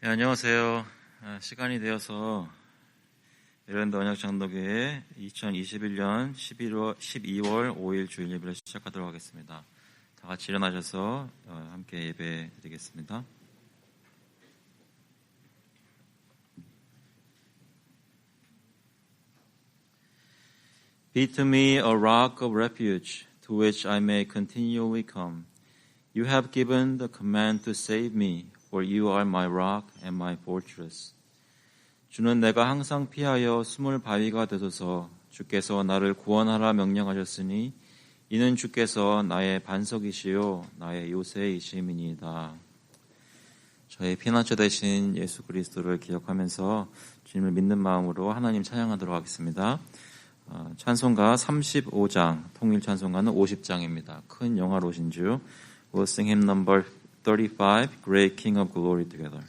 네, 안녕하세요. 시간이 되어서 베란다 언약장로교회 2021년 12월 5일 주일 예배를 시작하도록 하겠습니다. 다 같이 일어나셔서 함께 예배 드리겠습니다. Be to me a rock of refuge, to which I may continually come. You have given the command to save me, for you are my rock and my fortress. 주는 내가 항상 피하여 숨을 바위가 되소서. 주께서 나를 구원하라 명령하셨으니 이는 주께서 나의 반석이시요 나의 요새이심이니이다. 저의 피난처 되신 예수 그리스도를 기억하면서 주님을 믿는 마음으로 하나님 찬양하도록 하겠습니다. 찬송가 35장, 통일 찬송가는 50장입니다. 큰 영화로신 주. We'll sing hymn number 35, Great King of Glory together.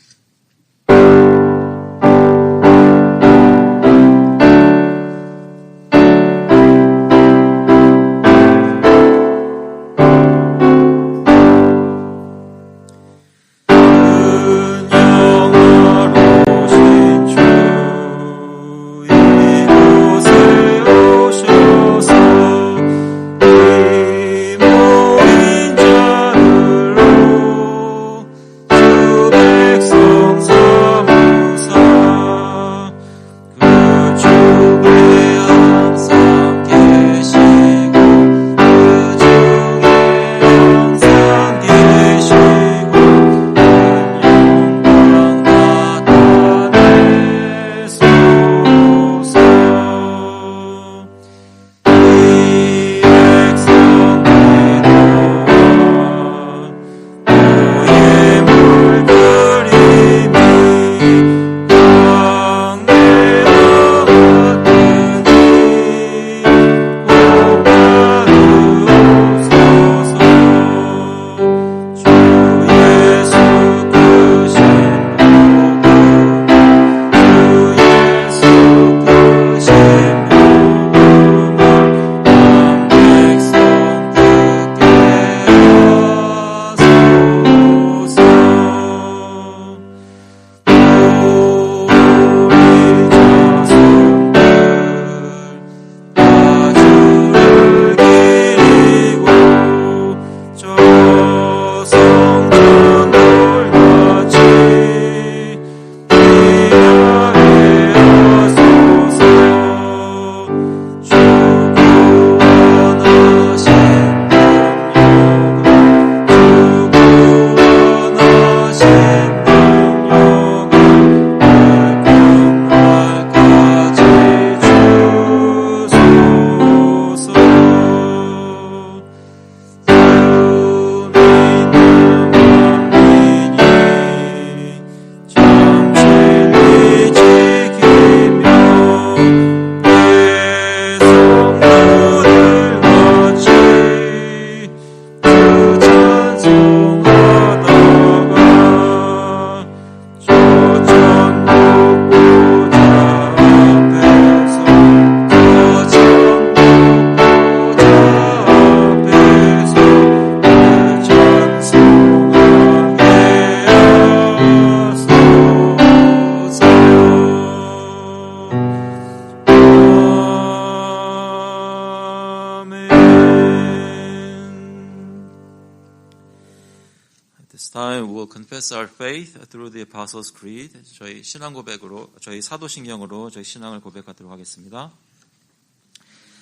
Confess our faith through the Apostles' Creed. 저희 신앙 고백으로, 저희 사도신경으로 저희 신앙을 고백하도록 하겠습니다.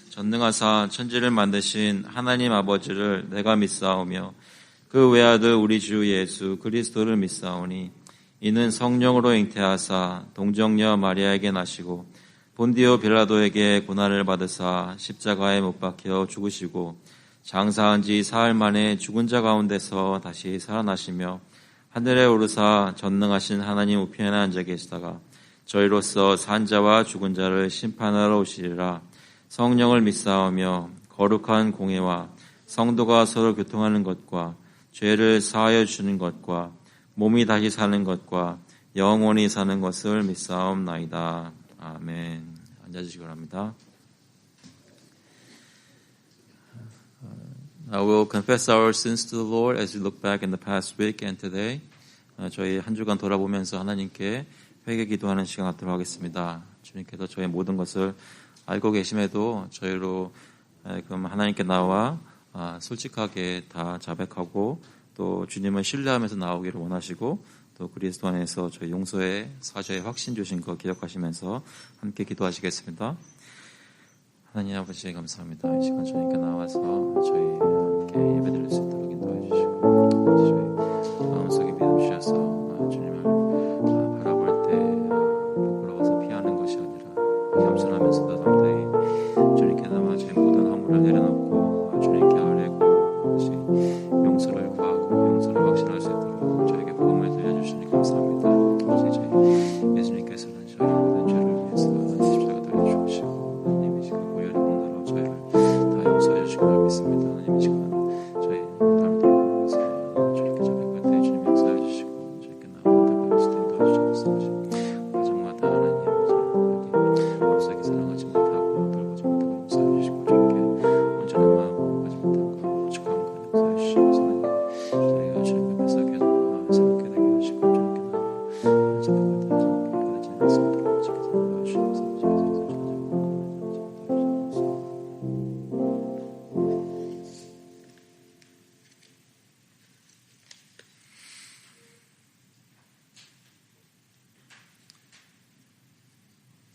전능하사 천지를 만드신 하나님 아버지를 내가 믿사오며 그 외아들 우리 주 예수 그리스도를 믿사오니 이는 성령으로 잉태하사 동정녀 마리아에게 나시고 본디오 빌라도에게 고난을 받으사 십자가에 못 박혀 죽으시고 장사한 지 사흘 만에 죽은 자 가운데서 다시 살아나시며 하늘에 오르사 전능하신 하나님 우편에 앉아 계시다가 저희로서 산 자와 죽은 자를 심판하러 오시리라. 성령을 믿사오며 거룩한 공회와 성도가 서로 교통하는 것과 죄를 사하여 주는 것과 몸이 다시 사는 것과 영원히 사는 것을 믿사옵나이다. 아멘. 앉아주시기 바랍니다. I will confess our sins to the Lord as we look back in the past week and today. 저희 한 주간 돌아보면서 하나님께 회개 기도하는 시간 갖도록 하겠습니다. 주님께서 저희 모든 것을 알고 계심에도 저희로 그럼 하나님께 나와 솔직하게 다 자백하고 또 주님을 신뢰하면서 나오기를 원하시고 또 그리스도 안에서 저희 용서의 사죄의 확신 주신 거 기억하시면서 함께 기도하시겠습니다. 하나님 아버지 감사합니다. 이 시간 저희께 나와서 저희 함께 예배드릴 수 있도록 인도해 주시고 저희 마음속에 믿음 주셔서 주님을 바라볼 때 부끄러워서 피하는 것이 아니라 겸손하면서도 담대히 주님께 나와 저희 모든 허물을 내려놓고 주님께 아뢰고 다시 용서를 구하고 용서를 확신할 수 있도록 저에게 복음을 들려주시니 감사합니다. 아버지 저희 예수님께서는 저희 모든 죄를 위해서 십자가 달려 죽으시고 하나님이 지금 무혈의 공로로 저희를 다 용서해 주실 걸 믿습니다. 하나님이 지금 저희 삶을 돌아보면서 주님께 자백할 때 주님 용서해 주시고 저희께 나아가다 가실 때 인도해 주시옵소서. 가정마다 하나님 여기 마음속에 사랑하지 못하고 돌보지 못하고 용서해 주시고 저희께 온전한 마음 가지 못한 것 오죽한 것 용서해 주시옵소서. 저희가 주님 앞에서 계속 새롭게 되게 하시고 주님께 나와 자백할 때 주님께 지낼 수 있도록 지켜서 도와주시옵소서.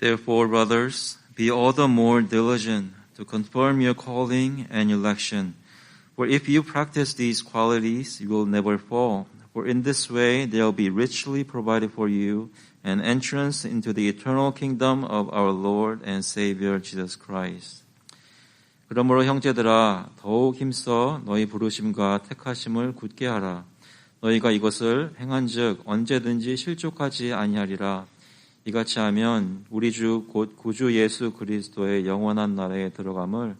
Therefore, brothers, be all the more diligent to confirm your calling and election. For if you practice these qualities, you will never fall. For in this way, there will be richly provided for you an entrance into the eternal kingdom of our Lord and Savior Jesus Christ. 그러므로 형제들아, 더욱 힘써 너희 부르심과 택하심을 굳게 하라. 너희가 이것을 행한즉 언제든지 실족하지 아니하리라. 이같이 하면 우리 주 곧 구주 예수 그리스도의 영원한 나라에 들어감을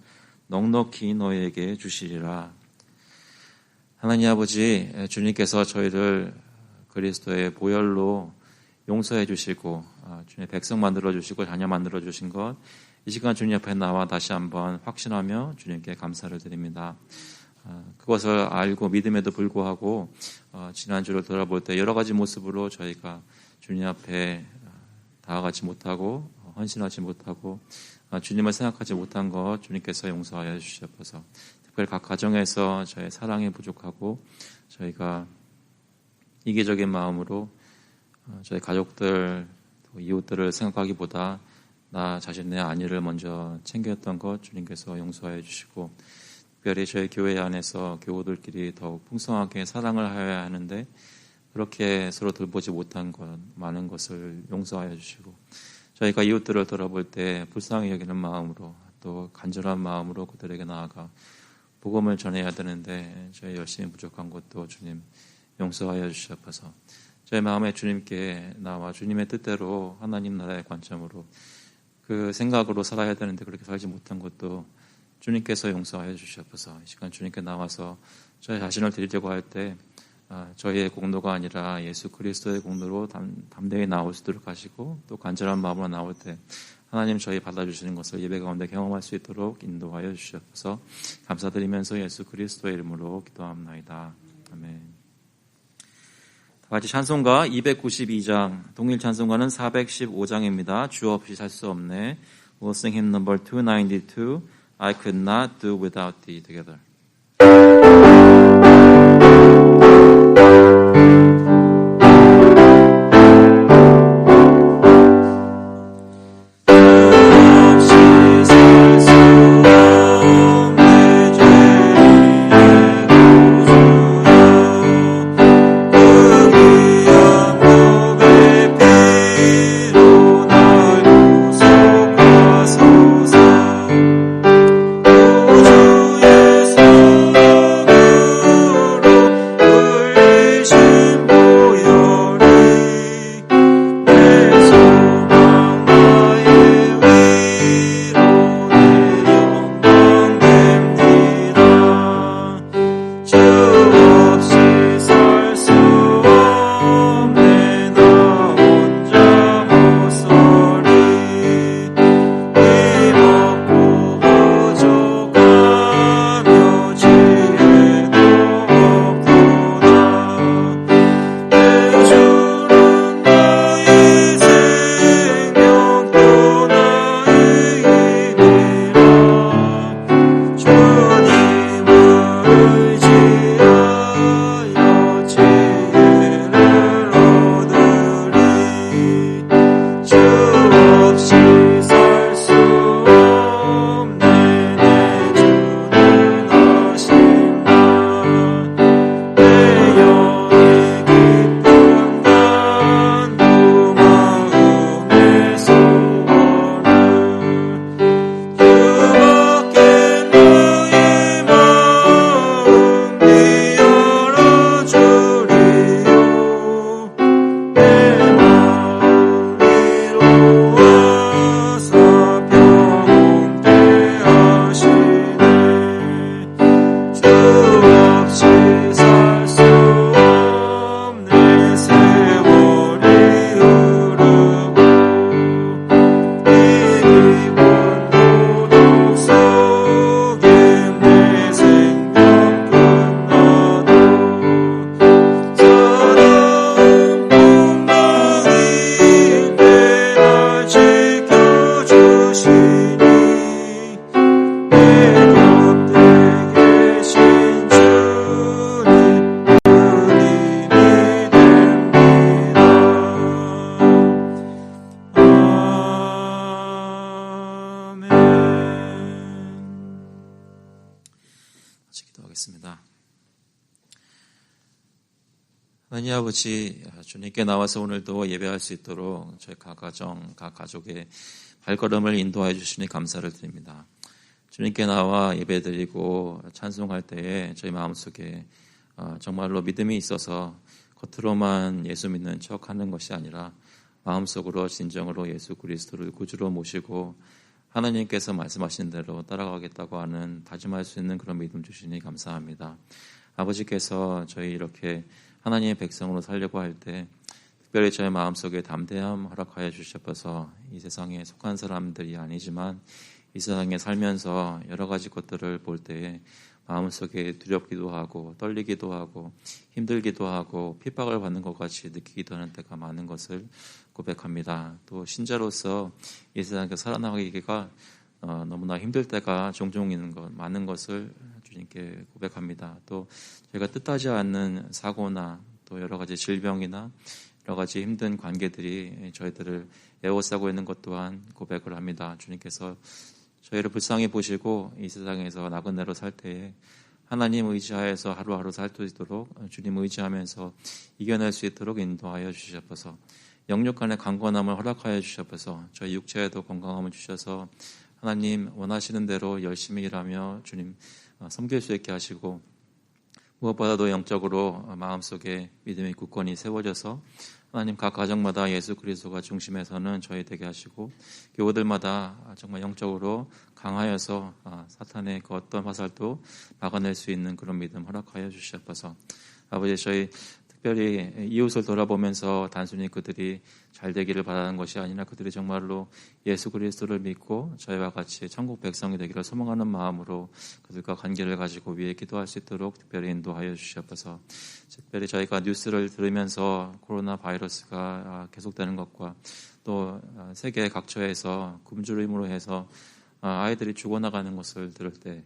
넉넉히 너희에게 주시리라. 하나님 아버지, 주님께서 저희를 그리스도의 보혈로 용서해 주시고 주님의 백성 만들어 주시고 자녀 만들어 주신 것, 이 시간 주님 앞에 나와 다시 한번 확신하며 주님께 감사를 드립니다. 그것을 알고 믿음에도 불구하고 지난주를 돌아볼 때 여러 가지 모습으로 저희가 주님 앞에 다가가지 못하고 헌신하지 못하고 주님을 생각하지 못한 것 주님께서 용서하여 주시옵소서. 특별히 각 가정에서 저의 사랑이 부족하고 저희가 이기적인 마음으로 저희 가족들, 이웃들을 생각하기보다 나 자신의 안위를 먼저 챙겼던 것 주님께서 용서하여 주시고 특별히 저희 교회 안에서 교우들끼리 더욱 풍성하게 사랑을 하여야 하는데 그렇게 서로 돌보지 못한 것, 많은 것을 용서하여 주시고 저희가 이웃들을 돌아볼 때 불쌍히 여기는 마음으로 또 간절한 마음으로 그들에게 나아가 복음을 전해야 되는데 저희 열심히 부족한 것도 주님 용서하여 주시옵소서. 저희 마음에 주님께 나와 주님의 뜻대로 하나님 나라의 관점으로 그 생각으로 살아야 되는데 그렇게 살지 못한 것도 주님께서 용서하여 주시옵소서. 이 시간 주님께 나와서 저희 자신을 드리려고 할 때 저희의 공로가 아니라 예수 그리스도의 공로로 담대히 나올 수 있도록 하시고 또 간절한 마음으로 나올 때 하나님 저희 받아주시는 것을 예배 가운데 경험할 수 있도록 인도하여 주시옵소서. 감사드리면서 예수 그리스도의 이름으로 기도합나이다. 아멘. 다 같이 찬송가 292장, 동일 찬송가는 415장입니다. 주어 없이 살 수 없네. We'll sing hymn number 292, I could not do without thee together. 기도하겠습니다. 하나님 아버지, 주님께 나와서 오늘도 예배할 수 있도록 저희 각 가정, 각 가족의 발걸음을 인도해 주시니 감사를 드립니다. 주님께 나와 예배드리고 찬송할 때에 저희 마음속에 정말로 믿음이 있어서 겉으로만 예수 믿는 척하는 것이 아니라 마음속으로 진정으로 예수 그리스도를 구주로 모시고 하나님께서 말씀하신 대로 따라가겠다고 하는 다짐할 수 있는 그런 믿음 주시니 감사합니다. 아버지께서 저희 이렇게 하나님의 백성으로 살려고 할 때 특별히 저의 마음속에 담대함 허락하여 주셔서 이 세상에 속한 사람들이 아니지만 이 세상에 살면서 여러 가지 것들을 볼 때에 마음속에 두렵기도 하고 떨리기도 하고 힘들기도 하고 핍박을 받는 것 같이 느끼기도 하는 때가 많은 것을 고백합니다. 또 신자로서 이 세상에 살아나가기가 너무나 힘들 때가 종종 있는 것, 많은 것을 주님께 고백합니다. 또 저희가 뜻하지 않는 사고나 또 여러 가지 질병이나 여러 가지 힘든 관계들이 저희들을 에워싸고 있는 것 또한 고백을 합니다. 주님께서 저희를 불쌍히 보시고 이 세상에서 나그네로 살 때에 하나님 의지하여서 하루하루 살 수 있도록 주님 의지하면서 이겨낼 수 있도록 인도하여 주셔서 영육 간의 강건함을 허락하여 주셔서 저희 육체에도 건강함을 주셔서 하나님 원하시는 대로 열심히 일하며 주님 섬길 수 있게 하시고 무엇보다도 영적으로 마음속에 믿음의 굳건히 세워져서 하나님 각 가정마다 예수 그리스도가 중심에서는 저희 되게 하시고 교우들마다 정말 영적으로 강하여서 사탄의 그 어떤 화살도 막아낼 수 있는 그런 믿음 허락하여 주시옵소서. 아버지 저희 특별히 이웃을 돌아보면서 단순히 그들이 잘 되기를 바라는 것이 아니라 그들이 정말로 예수 그리스도를 믿고 저희와 같이 천국 백성이 되기를 소망하는 마음으로 그들과 관계를 가지고 위에 기도할 수 있도록 특별히 인도하여 주시옵소서. 특별히 저희가 뉴스를 들으면서 코로나 바이러스가 계속되는 것과 또 세계 각처에서 굶주림으로 해서 아이들이 죽어나가는 것을 들을 때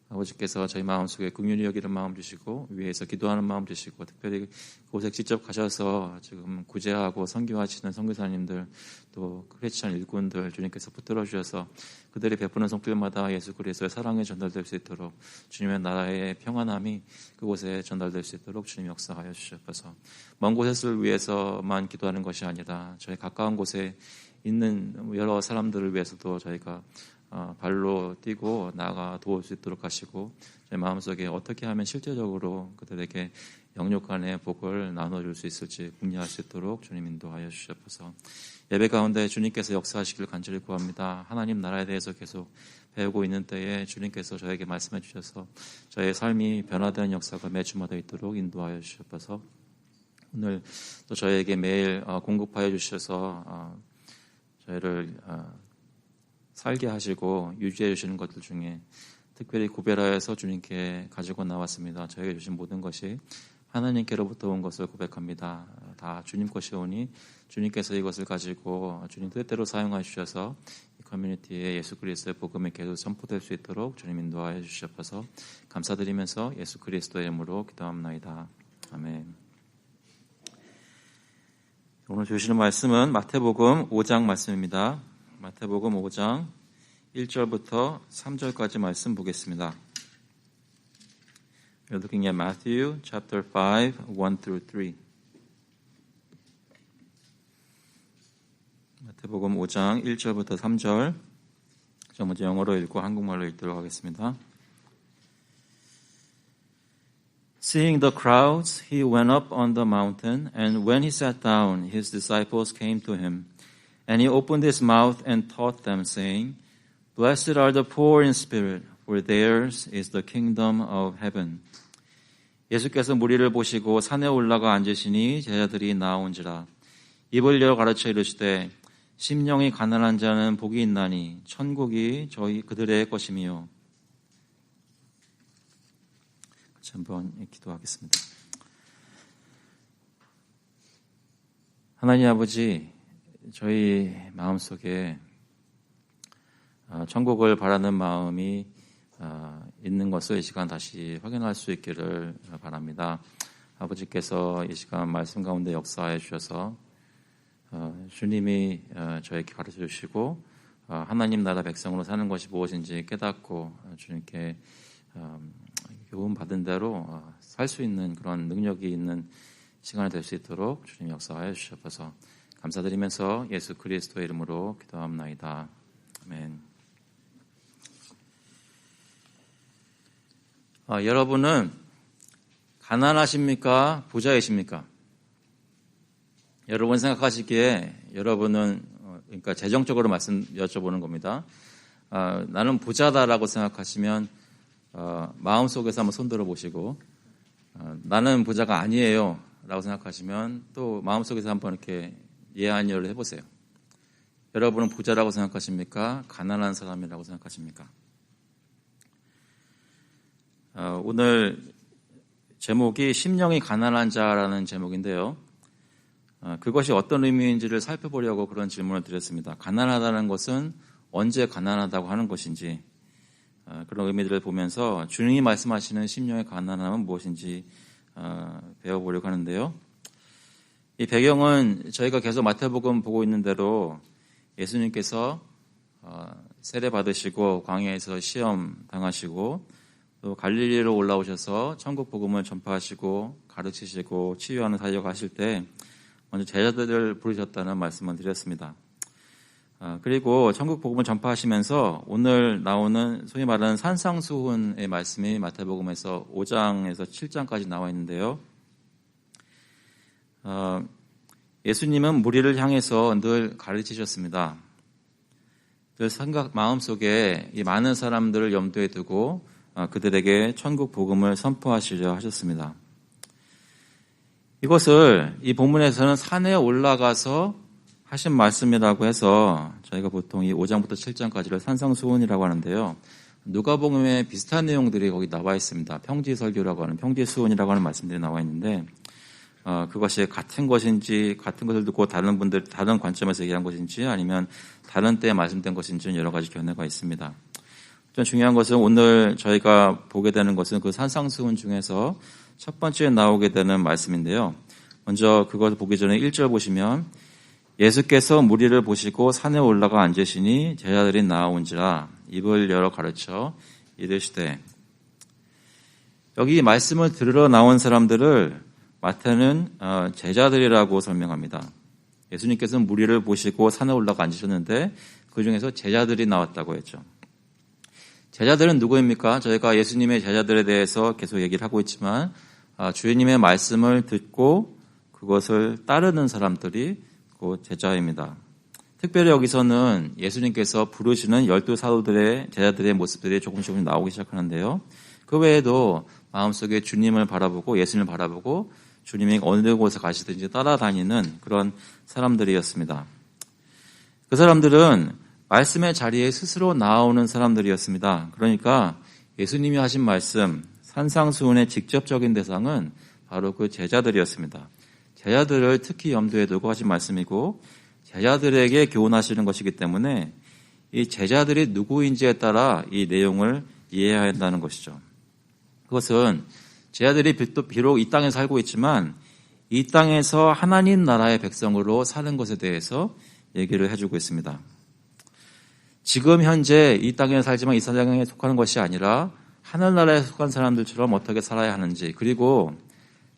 아버지께서 저희 마음속에 긍휼히 여기는 마음 주시고 위에서 기도하는 마음 주시고 특별히 그곳에 직접 가셔서 지금 구제하고 선교하시는 선교사님들 또 크리스찬 일꾼들 주님께서 붙들어 주셔서 그들이 베푸는 손길마다 예수 그리스도의 사랑이 전달될 수 있도록 주님의 나라의 평안함이 그곳에 전달될 수 있도록 주님 역사하여 주셔서 먼 곳을 위해서만 기도하는 것이 아니라 저희 가까운 곳에 있는 여러 사람들을 위해서도 저희가 발로 뛰고 나아가 도울 수 있도록 하시고 제 마음속에 어떻게 하면 실제적으로 그들에게 영육 간의 복을 나눠줄 수 있을지 궁리할 수 있도록 주님 인도하여 주시옵소서. 예배 가운데 주님께서 역사하시길 간절히 구합니다. 하나님 나라에 대해서 계속 배우고 있는 때에 주님께서 저에게 말씀해 주셔서 저의 삶이 변화되는 역사가 매주마다 있도록 인도하여 주시옵소서. 오늘 또 저에게 매일 공급하여 주셔서 저희를 살게 하시고 유지해 주시는 것들 중에 특별히 구별하여서 주님께 가지고 나왔습니다. 저에게 주신 모든 것이 하나님께로부터 온 것을 고백합니다. 다 주님 것이오니 주님께서 이것을 가지고 주님 뜻대로 사용하여 주셔서 이 커뮤니티에 예수 그리스도의 복음이 계속 선포될 수 있도록 주님 인도하여 주셔서 감사드리면서 예수 그리스도의 이름으로 기도합니다. 아멘. 오늘 주시는 말씀은 마태복음 5장 말씀입니다. 마태복음 5장 1절부터 3절까지 말씀 보겠습니다. We're looking at Matthew chapter 5, 1 through 3. 마태복음 5장 1절부터 3절. 저 먼저 영어로 읽고 한국말로 읽도록 하겠습니다. Seeing the crowds, he went up on the mountain, and when he sat down, his disciples came to him. And he opened his mouth and taught them, saying, Blessed are the poor in spirit, for theirs is the kingdom of heaven. 예수께서 무리를 보시고 산에 올라가 앉으시니 제자들이 나온지라. 입을 열어 가르쳐 이르시되 심령이 가난한 자는 복이 있나니 천국이 그들의 것이며. 같이 한번 기도하겠습니다. 하나님 아버지, 저희 마음속에 천국을 바라는 마음이 있는 것을 이 시간 다시 확인할 수 있기를 바랍니다. 아버지께서 이 시간 말씀 가운데 역사해 주셔서 주님이 저에게 가르쳐 주시고 하나님 나라 백성으로 사는 것이 무엇인지 깨닫고 주님께 교훈받은 대로 살 수 있는 그런 능력이 있는 시간이 될 수 있도록 주님 역사하여 주셔서 감사드리면서 예수 그리스도의 이름으로 기도합나이다. 아멘. 여러분은 가난하십니까? 부자이십니까? 여러분 생각하시기에 여러분은 그러니까 재정적으로 여쭤보는 겁니다. 나는 부자다라고 생각하시면 마음속에서 한번 손들어 보시고 나는 부자가 아니에요 라고 생각하시면 또 마음속에서 한번 이렇게 예아니어를 해보세요. 여러분은 부자라고 생각하십니까? 가난한 사람이라고 생각하십니까? 오늘 제목이 심령이 가난한 자라는 제목인데요. 그것이 어떤 의미인지를 살펴보려고 그런 질문을 드렸습니다. 가난하다는 것은 언제 가난하다고 하는 것인지 그런 의미들을 보면서 주님이 말씀하시는 심령의 가난함은 무엇인지 배워보려고 하는데요. 이 배경은 저희가 계속 마태복음 보고 있는 대로 예수님께서 세례 받으시고 광야에서 시험 당하시고 또 갈릴리로 올라오셔서 천국 복음을 전파하시고 가르치시고 치유하는 사역을 하실 때 먼저 제자들을 부르셨다는 말씀을 드렸습니다. 그리고 천국 복음을 전파하시면서 오늘 나오는 소위 말하는 산상수훈의 말씀이 마태복음에서 5장에서 7장까지 나와 있는데요. 예수님은 무리를 향해서 늘 가르치셨습니다. 그 마음속에 이 많은 사람들을 염두에 두고 그들에게 천국 복음을 선포하시려 하셨습니다. 이것을 이 본문에서는 산에 올라가서 하신 말씀이라고 해서 저희가 보통 이 5장부터 7장까지를 산상수훈이라고 하는데요. 누가복음에 비슷한 내용들이 거기 나와 있습니다. 평지설교라고 하는 평지수훈이라고 하는 말씀들이 나와 있는데 그것이 같은 것인지 같은 것을 듣고 다른 분들 다른 관점에서 얘기한 것인지 아니면 다른 때에 말씀된 것인지는 여러 가지 견해가 있습니다. 좀 중요한 것은 오늘 저희가 보게 되는 것은 그 산상수훈 중에서 첫 번째 나오게 되는 말씀인데요. 먼저 그것을 보기 전에 1절 보시면 예수께서 무리를 보시고 산에 올라가 앉으시니 제자들이 나아온지라 입을 열어 가르쳐 이르시되. 여기 말씀을 들으러 나온 사람들을 마태는 제자들이라고 설명합니다. 예수님께서는 무리를 보시고 산에 올라가 앉으셨는데 그중에서 제자들이 나왔다고 했죠. 제자들은 누구입니까? 저희가 예수님의 제자들에 대해서 계속 얘기를 하고 있지만 주님의 말씀을 듣고 그것을 따르는 사람들이 그 제자입니다. 특별히 여기서는 예수님께서 부르시는 12사도들의 제자들의 모습들이 조금씩 나오기 시작하는데요. 그 외에도 마음속에 주님을 바라보고 예수님을 바라보고 주님이 어느 곳에 가시든지 따라다니는 그런 사람들이었습니다. 그 사람들은 말씀의 자리에 스스로 나오는 사람들이었습니다. 그러니까 예수님이 하신 말씀, 산상수훈의 직접적인 대상은 바로 그 제자들이었습니다. 제자들을 특히 염두에 두고 하신 말씀이고 제자들에게 교훈하시는 것이기 때문에 이 제자들이 누구인지에 따라 이 내용을 이해해야 한다는 것이죠. 그것은 제자들이 비록 이 땅에 살고 있지만 이 땅에서 하나님 나라의 백성으로 사는 것에 대해서 얘기를 해주고 있습니다. 지금 현재 이 땅에 살지만 이 세상에 속하는 것이 아니라 하늘나라에 속한 사람들처럼 어떻게 살아야 하는지, 그리고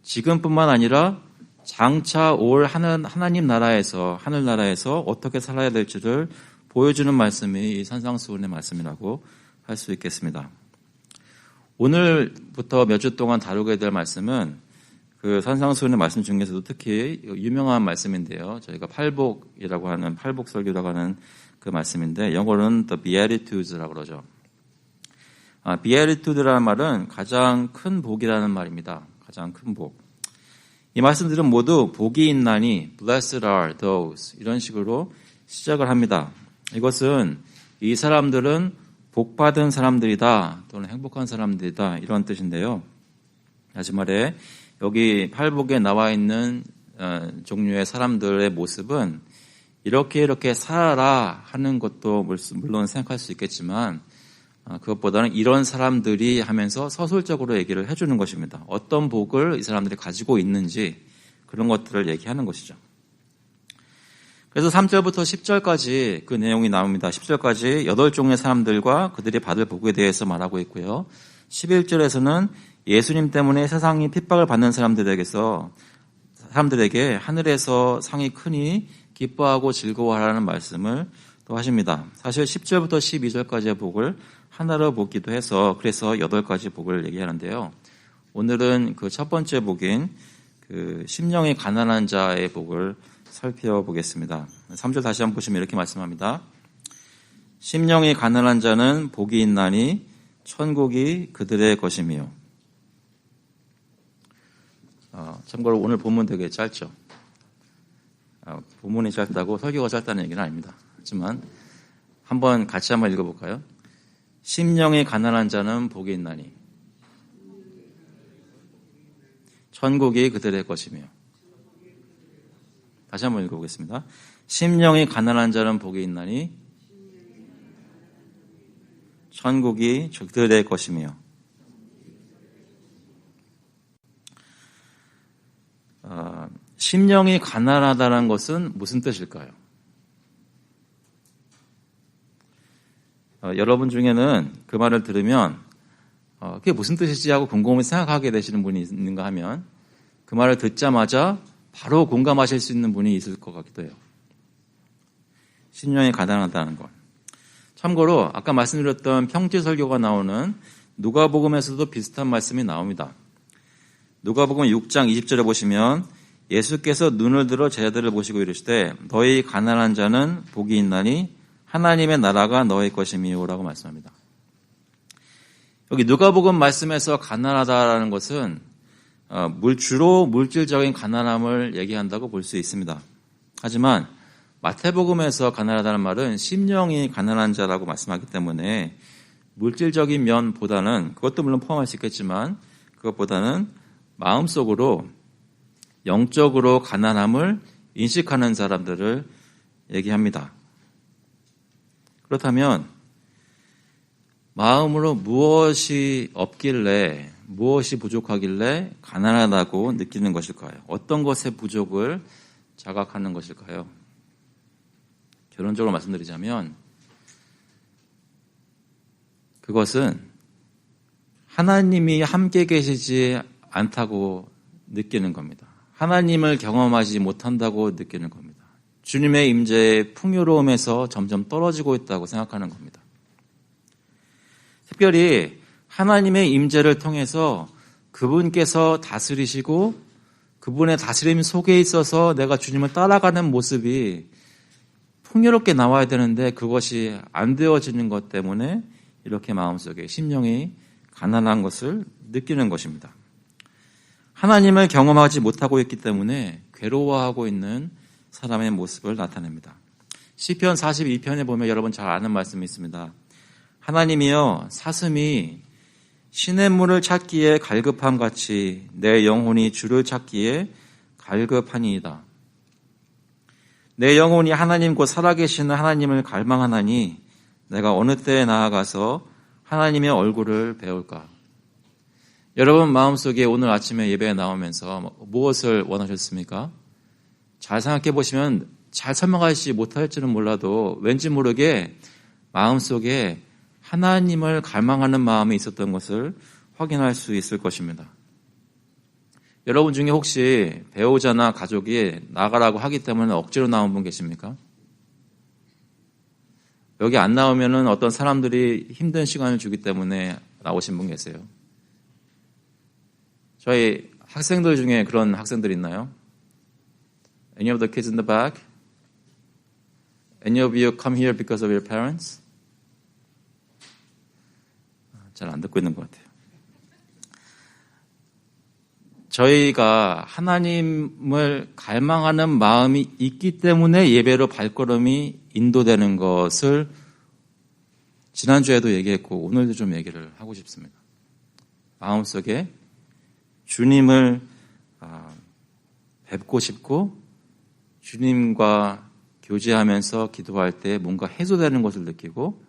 지금뿐만 아니라 장차 올 하나님 나라에서, 하늘나라에서 어떻게 살아야 될지를 보여주는 말씀이 이 산상수훈의 말씀이라고 할 수 있겠습니다. 오늘부터 몇 주 동안 다루게 될 말씀은 그 산상수훈의 말씀 중에서도 특히 유명한 말씀인데요. 저희가 팔복이라고 하는, 팔복설교라고 하는 그 말씀인데 영어로는 The Beatitudes라고 그러죠. Beatitude라는 말은 가장 큰 복이라는 말입니다. 가장 큰 복. 이 말씀들은 모두 복이 있나니 Blessed are those 이런 식으로 시작을 합니다. 이것은 이 사람들은 복받은 사람들이다 또는 행복한 사람들이다 이런 뜻인데요. 다시 말해 여기 팔복에 나와 있는 종류의 사람들의 모습은 이렇게 살아라 하는 것도 물론 생각할 수 있겠지만 그것보다는 이런 사람들이 하면서 서술적으로 얘기를 해주는 것입니다. 어떤 복을 이 사람들이 가지고 있는지 그런 것들을 얘기하는 것이죠. 그래서 3절부터 10절까지 그 내용이 나옵니다. 10절까지 8종의 사람들과 그들이 받을 복에 대해서 말하고 있고요. 11절에서는 예수님 때문에 세상이 핍박을 받는 사람들에게 하늘에서 상이 크니 기뻐하고 즐거워하라는 말씀을 또 하십니다. 사실 10절부터 12절까지의 복을 하나로 보기도 해서 그래서 8가지 복을 얘기하는데요. 오늘은 그 첫 번째 복인 그 심령이 가난한 자의 복을 살펴보겠습니다. 3절 다시 한번 보시면 이렇게 말씀합니다. 심령이 가난한 자는 복이 있나니 천국이 그들의 것이며. 참고로 오늘 본문 되게 짧죠. 본문이 짧다고 설교가 짧다는 얘기는 아닙니다. 하지만 같이 한번 읽어볼까요? 심령이 가난한 자는 복이 있나니 천국이 그들의 것이며. 다시 한번 읽어보겠습니다. 심령이 가난한 자는 복이 있나니 천국이 그들의 것이며. 심령이 가난하다는 것은 무슨 뜻일까요? 여러분 중에는 그 말을 들으면 그게 무슨 뜻이지 하고 곰곰이 생각하게 되시는 분이 있는가 하면 그 말을 듣자마자 바로 공감하실 수 있는 분이 있을 것 같기도 해요. 심령이 가난하다는 것. 참고로 아까 말씀드렸던 평지설교가 나오는 누가복음에서도 비슷한 말씀이 나옵니다. 누가복음 6장 20절에 보시면 예수께서 눈을 들어 제자들을 보시고 이르시되 너희 가난한 자는 복이 있나니 하나님의 나라가 너희 것이미요라고 말씀합니다. 여기 누가복음 말씀에서 가난하다라는 것은 주로 물질적인 가난함을 얘기한다고 볼 수 있습니다. 하지만 마태복음에서 가난하다는 말은 심령이 가난한 자라고 말씀하기 때문에 물질적인 면보다는 그것도 물론 포함할 수 있겠지만 그것보다는 마음속으로 영적으로 가난함을 인식하는 사람들을 얘기합니다. 그렇다면 마음으로 무엇이 없길래 무엇이 부족하길래 가난하다고 느끼는 것일까요? 어떤 것의 부족을 자각하는 것일까요? 결론적으로 말씀드리자면 그것은 하나님이 함께 계시지 않다고 느끼는 겁니다. 하나님을 경험하지 못한다고 느끼는 겁니다. 주님의 임재의 풍요로움에서 점점 떨어지고 있다고 생각하는 겁니다. 특별히 하나님의 임재를 통해서 그분께서 다스리시고 그분의 다스림 속에 있어서 내가 주님을 따라가는 모습이 풍요롭게 나와야 되는데 그것이 안 되어지는 것 때문에 이렇게 마음속에 심령이 가난한 것을 느끼는 것입니다. 하나님을 경험하지 못하고 있기 때문에 괴로워하고 있는 사람의 모습을 나타냅니다. 시편 42편에 보면 여러분 잘 아는 말씀이 있습니다. 하나님이여 사슴이 시냇물을 찾기에 갈급함같이 내 영혼이 주를 찾기에 갈급하니이다. 내 영혼이 하나님 곧 살아계시는 하나님을 갈망하나니 내가 어느 때에 나아가서 하나님의 얼굴을 배울까? 여러분 마음속에 오늘 아침에 예배에 나오면서 무엇을 원하셨습니까? 잘 생각해 보시면 잘 설명하지 못할지는 몰라도 왠지 모르게 마음속에 하나님을 갈망하는 마음이 있었던 것을 확인할 수 있을 것입니다. 여러분 중에 혹시 배우자나 가족이 나가라고 하기 때문에 억지로 나온 분 계십니까? 여기 안 나오면은 어떤 사람들이 힘든 시간을 주기 때문에 나오신 분 계세요. 저희 학생들 중에 그런 학생들 있나요? Any of the kids in the back? Any of you come here because of your parents? 잘 안 듣고 있는 것 같아요. 저희가 하나님을 갈망하는 마음이 있기 때문에 예배로 발걸음이 인도되는 것을 지난주에도 얘기했고 오늘도 좀 얘기를 하고 싶습니다. 마음속에 주님을 뵙고 싶고 주님과 교제하면서 기도할 때 뭔가 해소되는 것을 느끼고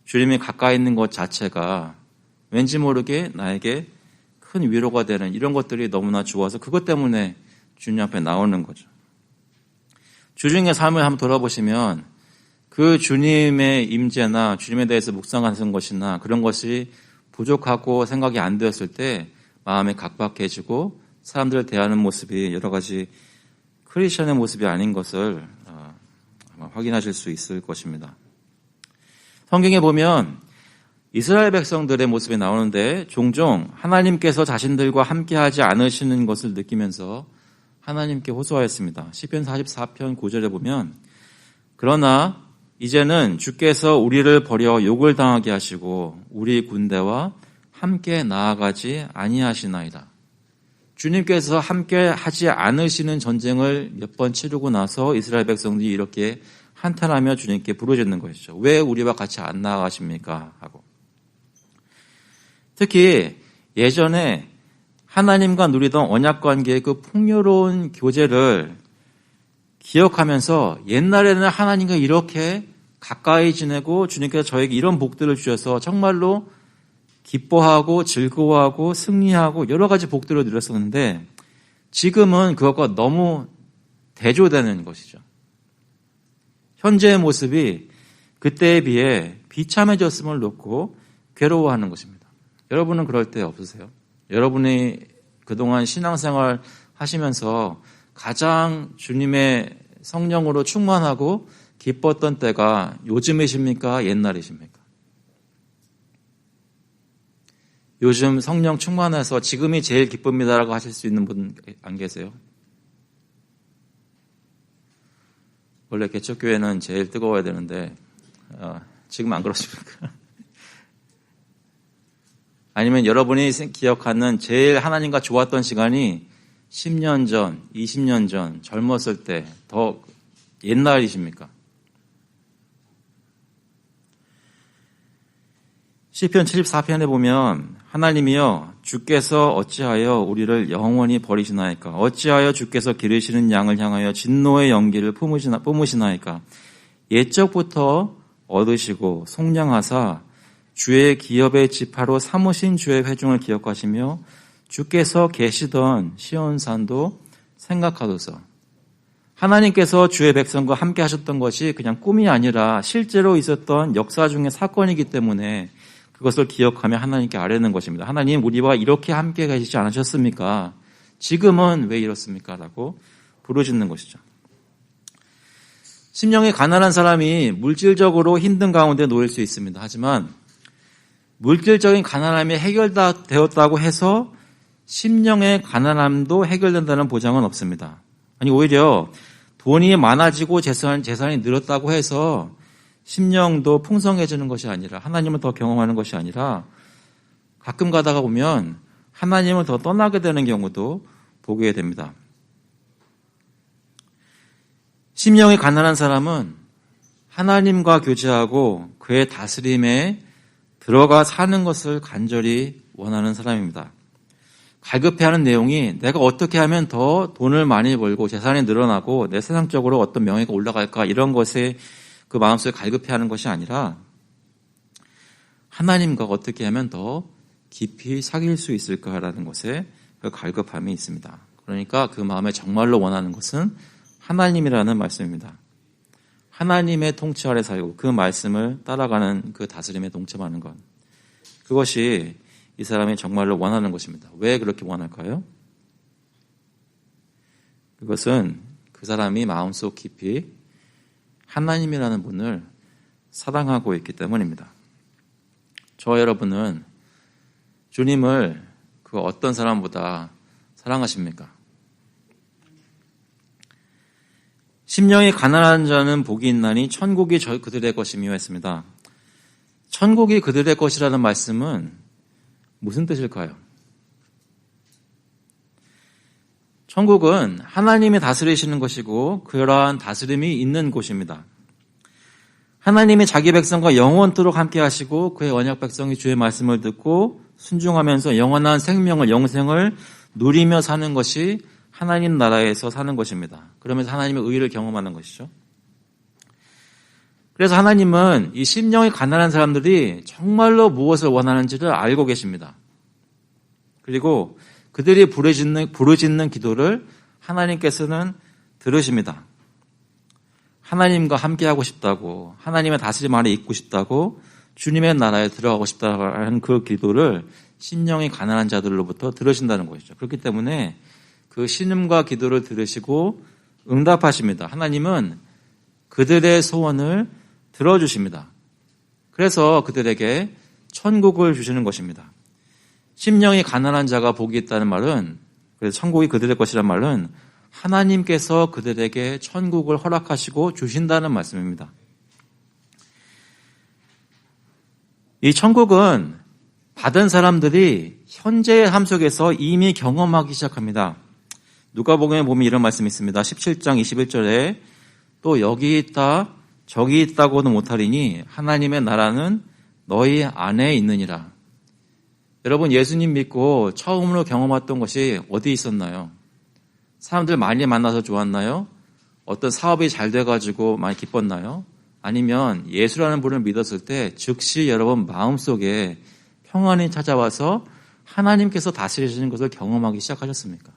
주님이 가까이 있는 것 자체가 왠지 모르게 나에게 큰 위로가 되는 이런 것들이 너무나 좋아서 그것 때문에 주님 앞에 나오는 거죠. 주중의 삶을 한번 돌아보시면 그 주님의 임재나 주님에 대해서 묵상하는 것이나 그런 것이 부족하고 생각이 안 되었을 때 마음이 각박해지고 사람들을 대하는 모습이 여러 가지 크리스천의 모습이 아닌 것을 아마 확인하실 수 있을 것입니다. 성경에 보면 이스라엘 백성들의 모습이 나오는데 종종 하나님께서 자신들과 함께하지 않으시는 것을 느끼면서 하나님께 호소하였습니다. 시편 44편 9절에 보면 그러나 이제는 주께서 우리를 버려 욕을 당하게 하시고 우리 군대와 함께 나아가지 아니하시나이다. 주님께서 함께 하지 않으시는 전쟁을 몇 번 치르고 나서 이스라엘 백성들이 이렇게 한탄하며 주님께 부르짖는 것이죠. 왜 우리와 같이 안 나아가십니까? 하고. 특히 예전에 하나님과 누리던 언약관계의 그 풍요로운 교제를 기억하면서 옛날에는 하나님과 이렇게 가까이 지내고 주님께서 저에게 이런 복들을 주셔서 정말로 기뻐하고 즐거워하고 승리하고 여러 가지 복들을 누렸었는데 지금은 그것과 너무 대조되는 것이죠. 현재의 모습이 그때에 비해 비참해졌음을 놓고 괴로워하는 것입니다. 여러분은 그럴 때 없으세요? 여러분이 그동안 신앙생활 하시면서 가장 주님의 성령으로 충만하고 기뻤던 때가 요즘이십니까? 옛날이십니까? 요즘 성령 충만해서 지금이 제일 기쁩니다라고 하실 수 있는 분 안 계세요? 원래 개척교회는 제일 뜨거워야 되는데 지금 안 그렇습니까? 아니면 여러분이 기억하는 제일 하나님과 좋았던 시간이 10년 전, 20년 전, 젊었을 때 더 옛날이십니까? 시편 74편에 보면 하나님이여 주께서 어찌하여 우리를 영원히 버리시나이까? 어찌하여 주께서 기르시는 양을 향하여 진노의 연기를 뿜으시나이까? 옛적부터 얻으시고 속량하사 주의 기업의 지파로 삼으신 주의 회중을 기억하시며 주께서 계시던 시온산도 생각하소서. 하나님께서 주의 백성과 함께 하셨던 것이 그냥 꿈이 아니라 실제로 있었던 역사 중의 사건이기 때문에 그것을 기억하며 하나님께 아뢰는 것입니다. 하나님, 우리와 이렇게 함께 계시지 않으셨습니까? 지금은 왜 이렇습니까? 라고 부르짖는 것이죠. 심령이 가난한 사람이 물질적으로 힘든 가운데 놓일 수 있습니다. 하지만 물질적인 가난함이 해결되었다고 해서 심령의 가난함도 해결된다는 보장은 없습니다. 아니, 오히려 돈이 많아지고 재산이 늘었다고 해서 심령도 풍성해지는 것이 아니라 하나님을 더 경험하는 것이 아니라 가끔 가다가 보면 하나님을 더 떠나게 되는 경우도 보게 됩니다. 심령이 가난한 사람은 하나님과 교제하고 그의 다스림에 들어가 사는 것을 간절히 원하는 사람입니다. 갈급해하는 내용이 내가 어떻게 하면 더 돈을 많이 벌고 재산이 늘어나고 내 세상적으로 어떤 명예가 올라갈까 이런 것에 그 마음속에 갈급해하는 것이 아니라 하나님과 어떻게 하면 더 깊이 사귈 수 있을까라는 것에 그 갈급함이 있습니다. 그러니까 그 마음에 정말로 원하는 것은 하나님이라는 말씀입니다. 하나님의 통치 아래 살고 그 말씀을 따라가는 그 다스림에 동참하는 것. 그것이 이 사람이 정말로 원하는 것입니다. 왜 그렇게 원할까요? 그것은 그 사람이 마음속 깊이 하나님이라는 분을 사랑하고 있기 때문입니다. 저와 여러분은 주님을 그 어떤 사람보다 사랑하십니까? 심령이 가난한 자는 복이 있나니 천국이 그들의 것이며 했습니다. 천국이 그들의 것이라는 말씀은 무슨 뜻일까요? 천국은 하나님이 다스리시는 것이고 그러한 다스림이 있는 곳입니다. 하나님이 자기 백성과 영원토록 함께 하시고 그의 언약 백성이 주의 말씀을 듣고 순종하면서 영원한 생명을 영생을 누리며 사는 것이 하나님 나라에서 사는 것입니다. 그러면서 하나님의 의를 경험하는 것이죠. 그래서 하나님은 이 심령이 가난한 사람들이 정말로 무엇을 원하는지를 알고 계십니다. 그리고 그들이 부르짖는 기도를 하나님께서는 들으십니다. 하나님과 함께하고 싶다고, 하나님의 다스림 아래 있고 싶다고 주님의 나라에 들어가고 싶다는 그 기도를 심령이 가난한 자들로부터 들으신다는 것이죠. 그렇기 때문에 그 신음과 기도를 들으시고 응답하십니다. 하나님은 그들의 소원을 들어주십니다. 그래서 그들에게 천국을 주시는 것입니다. 심령이 가난한 자가 복이 있다는 말은, 그래서 천국이 그들의 것이란 말은 하나님께서 그들에게 천국을 허락하시고 주신다는 말씀입니다. 이 천국은 받은 사람들이 현재의 삶 속에서 이미 경험하기 시작합니다. 누가복음에 보면 이런 말씀이 있습니다. 17장 21절에 또 여기 있다 저기 있다고는 못하리니 하나님의 나라는 너희 안에 있느니라. 여러분, 예수님 믿고 처음으로 경험했던 것이 어디 있었나요? 사람들 많이 만나서 좋았나요? 어떤 사업이 잘 돼가지고 많이 기뻤나요? 아니면 예수라는 분을 믿었을 때 즉시 여러분 마음속에 평안이 찾아와서 하나님께서 다스리시는 것을 경험하기 시작하셨습니까?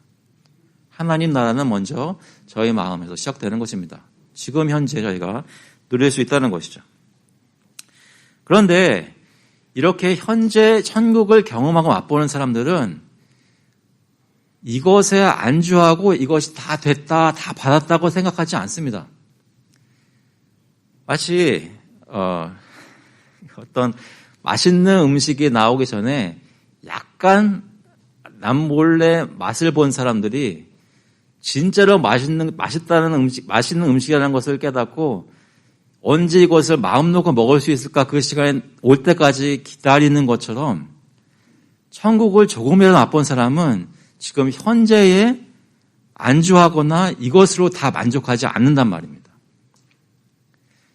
하나님 나라는 먼저 저희 마음에서 시작되는 것입니다. 지금 현재 저희가 누릴 수 있다는 것이죠. 그런데 이렇게 현재 천국을 경험하고 맛보는 사람들은 이것에 안주하고 이것이 다 됐다, 다 받았다고 생각하지 않습니다. 마치 어떤 맛있는 음식이 나오기 전에 약간 남몰래 맛을 본 사람들이 진짜로 맛있는 음식이라는 것을 깨닫고 언제 이것을 마음 놓고 먹을 수 있을까 그 시간이 올 때까지 기다리는 것처럼 천국을 조금이라도 맛본 사람은 지금 현재에 안주하거나 이것으로 다 만족하지 않는단 말입니다.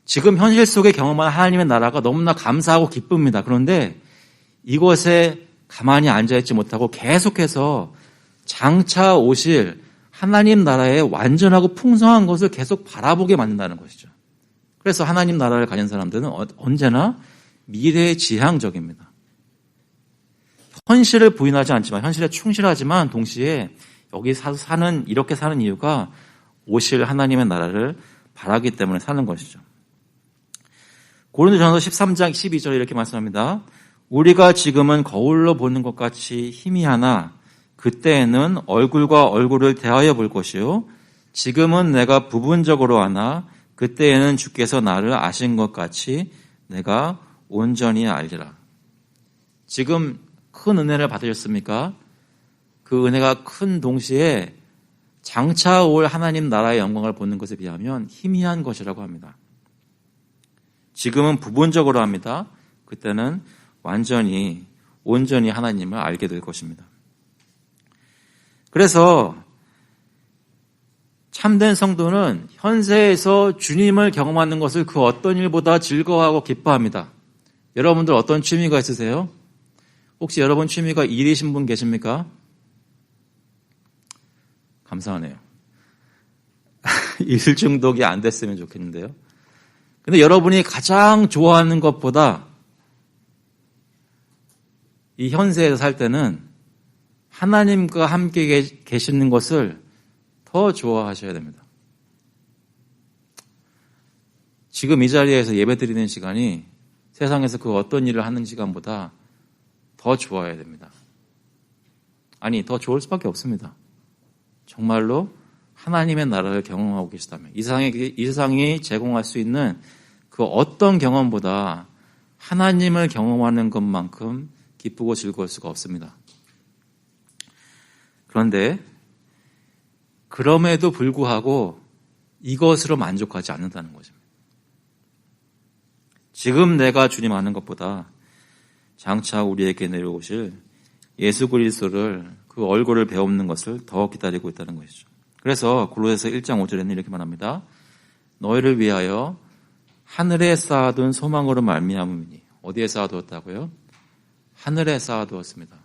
지금 현실 속에 경험한 하나님의 나라가 너무나 감사하고 기쁩니다. 그런데 이것에 가만히 앉아있지 못하고 계속해서 장차 오실 하나님 나라의 완전하고 풍성한 것을 계속 바라보게 만든다는 것이죠. 그래서 하나님 나라를 가진 사람들은 언제나 미래에 지향적입니다. 현실을 부인하지 않지만, 현실에 충실하지만 동시에 이렇게 사는 이유가 오실 하나님의 나라를 바라기 때문에 사는 것이죠. 고린도전서 13장 12절에 이렇게 말씀합니다. 우리가 지금은 거울로 보는 것 같이 희미하나 그때에는 얼굴과 얼굴을 대하여 볼 것이요 지금은 내가 부분적으로 하나 그때에는 주께서 나를 아신 것 같이 내가 온전히 알리라. 지금 큰 은혜를 받으셨습니까? 그 은혜가 큰 동시에 장차 올 하나님 나라의 영광을 보는 것에 비하면 희미한 것이라고 합니다. 지금은 부분적으로 합니다. 그때는 온전히 하나님을 알게 될 것입니다. 그래서 참된 성도는 현세에서 주님을 경험하는 것을 그 어떤 일보다 즐거워하고 기뻐합니다. 여러분들 어떤 취미가 있으세요? 혹시 여러분 취미가 일이신 분 계십니까? 감사하네요. 일 중독이 안 됐으면 좋겠는데요. 근데 여러분이 가장 좋아하는 것보다 이 현세에서 살 때는 하나님과 함께 계시는 것을 더 좋아하셔야 됩니다. 지금 이 자리에서 예배 드리는 시간이 세상에서 그 어떤 일을 하는 시간보다 더 좋아야 됩니다. 아니, 더 좋을 수밖에 없습니다. 정말로 하나님의 나라를 경험하고 계시다면 이 세상이 제공할 수 있는 그 어떤 경험보다 하나님을 경험하는 것만큼 기쁘고 즐거울 수가 없습니다. 그런데 그럼에도 불구하고 이것으로 만족하지 않는다는 것입니다. 지금 내가 주님 아는 것보다 장차 우리에게 내려오실 예수 그리스도를 그 얼굴을 배우는 것을 더 기다리고 있다는 것이죠. 그래서 골로새서 1장 5절에는 이렇게 말합니다. 너희를 위하여 하늘에 쌓아둔 소망으로 말미암음이니. 어디에 쌓아두었다고요? 하늘에 쌓아두었습니다.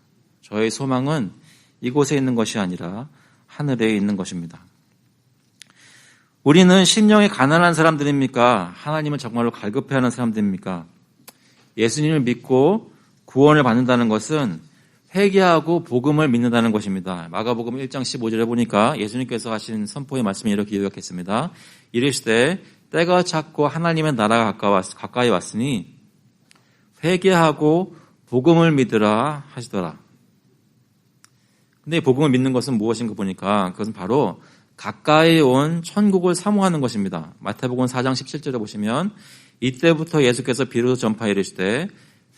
저의 소망은 이곳에 있는 것이 아니라 하늘에 있는 것입니다. 우리는 심령이 가난한 사람들입니까? 하나님을 정말로 갈급해하는 사람들입니까? 예수님을 믿고 구원을 받는다는 것은 회개하고 복음을 믿는다는 것입니다. 마가복음 1장 15절에 보니까 예수님께서 하신 선포의 말씀이 이렇게 요약했습니다. 이르시되 때가 찼고 하나님의 나라가 가까이 왔으니 회개하고 복음을 믿으라 하시더라. 근데 복음을 믿는 것은 무엇인가 보니까 그것은 바로 가까이 온 천국을 사모하는 것입니다. 마태복음 4장 17절에 보시면 이때부터 예수께서 비로소 전파에 이르시되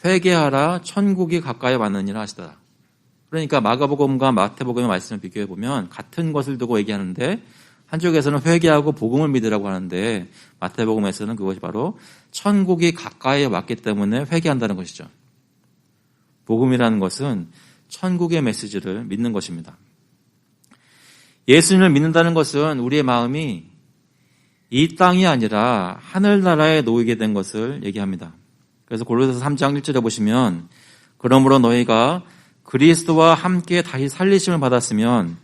회개하라 천국이 가까이 왔느니라 하시더라. 그러니까 마가복음과 마태복음의 말씀을 비교해 보면 같은 것을 두고 얘기하는데 한쪽에서는 회개하고 복음을 믿으라고 하는데 마태복음에서는 그것이 바로 천국이 가까이 왔기 때문에 회개한다는 것이죠. 복음이라는 것은 천국의 메시지를 믿는 것입니다. 예수님을 믿는다는 것은 우리의 마음이 이 땅이 아니라 하늘나라에 놓이게 된 것을 얘기합니다. 그래서 골로새서 3장 1절에 보시면 그러므로 너희가 그리스도와 함께 다시 살리심을 받았으면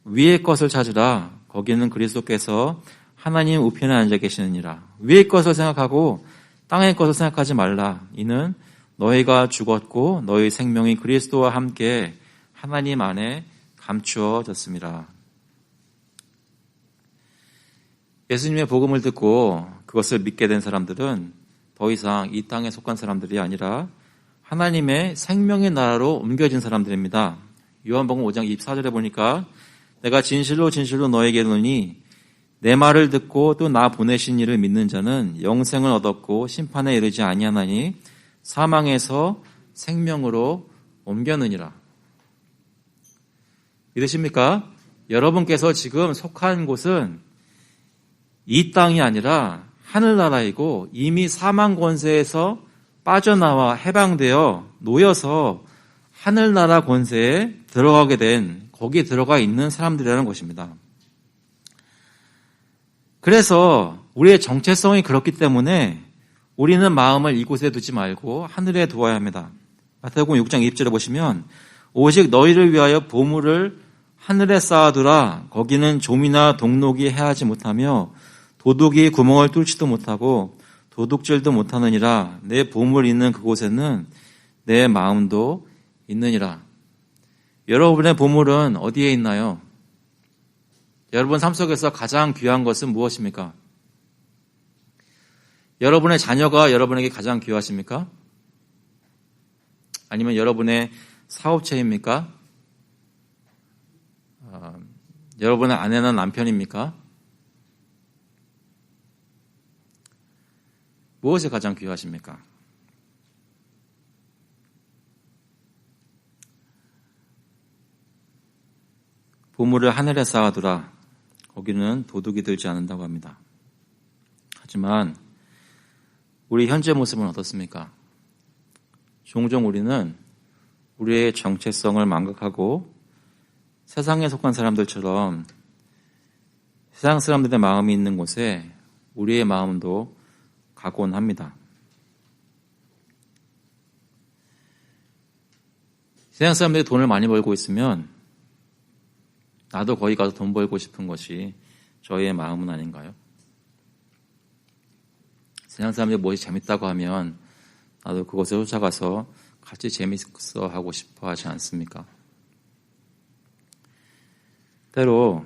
위의 것을 찾으라. 거기는 그리스도께서 하나님 우편에 앉아 계시느니라. 위의 것을 생각하고 땅의 것을 생각하지 말라. 이는 너희가 죽었고 너희 생명이 그리스도와 함께 하나님 안에 감추어졌습니다. 예수님의 복음을 듣고 그것을 믿게 된 사람들은 더 이상 이 땅에 속한 사람들이 아니라 하나님의 생명의 나라로 옮겨진 사람들입니다. 요한복음 5장 24절에 보니까 내가 진실로 진실로 너에게 이르노니 내 말을 듣고 또 나 보내신 이를 믿는 자는 영생을 얻었고 심판에 이르지 아니하나니 사망에서 생명으로 옮겨느니라. 믿으십니까? 여러분께서 지금 속한 곳은 이 땅이 아니라 하늘나라이고 이미 사망 권세에서 빠져나와 해방되어 놓여서 하늘나라 권세에 들어가게 된 거기에 들어가 있는 사람들이라는 것입니다. 그래서 우리의 정체성이 그렇기 때문에 우리는 마음을 이곳에 두지 말고 하늘에 두어야 합니다. 마태복음 6장 20절에 보시면 오직 너희를 위하여 보물을 하늘에 쌓아두라. 거기는 좀이나 동록이 해하지 못하며 도둑이 구멍을 뚫지도 못하고 도둑질도 못하느니라. 내 보물 있는 그곳에는 내 마음도 있느니라. 여러분의 보물은 어디에 있나요? 여러분 삶 속에서 가장 귀한 것은 무엇입니까? 여러분의 자녀가 여러분에게 가장 귀하십니까? 아니면 여러분의 사업체입니까? 여러분의 아내나 남편입니까? 무엇이 가장 귀하십니까? 보물을 하늘에 쌓아두라. 거기는 도둑이 들지 않는다고 합니다. 하지만 우리 현재 모습은 어떻습니까? 종종 우리는 우리의 정체성을 망각하고 세상에 속한 사람들처럼 세상 사람들의 마음이 있는 곳에 우리의 마음도 가곤 합니다. 세상 사람들이 돈을 많이 벌고 있으면 나도 거기 가서 돈 벌고 싶은 것이 저희의 마음은 아닌가요? 세상 사람들이 무엇이 재밌다고 하면 나도 그것에 쫓아가서 같이 재밌어 하고 싶어 하지 않습니까? 때로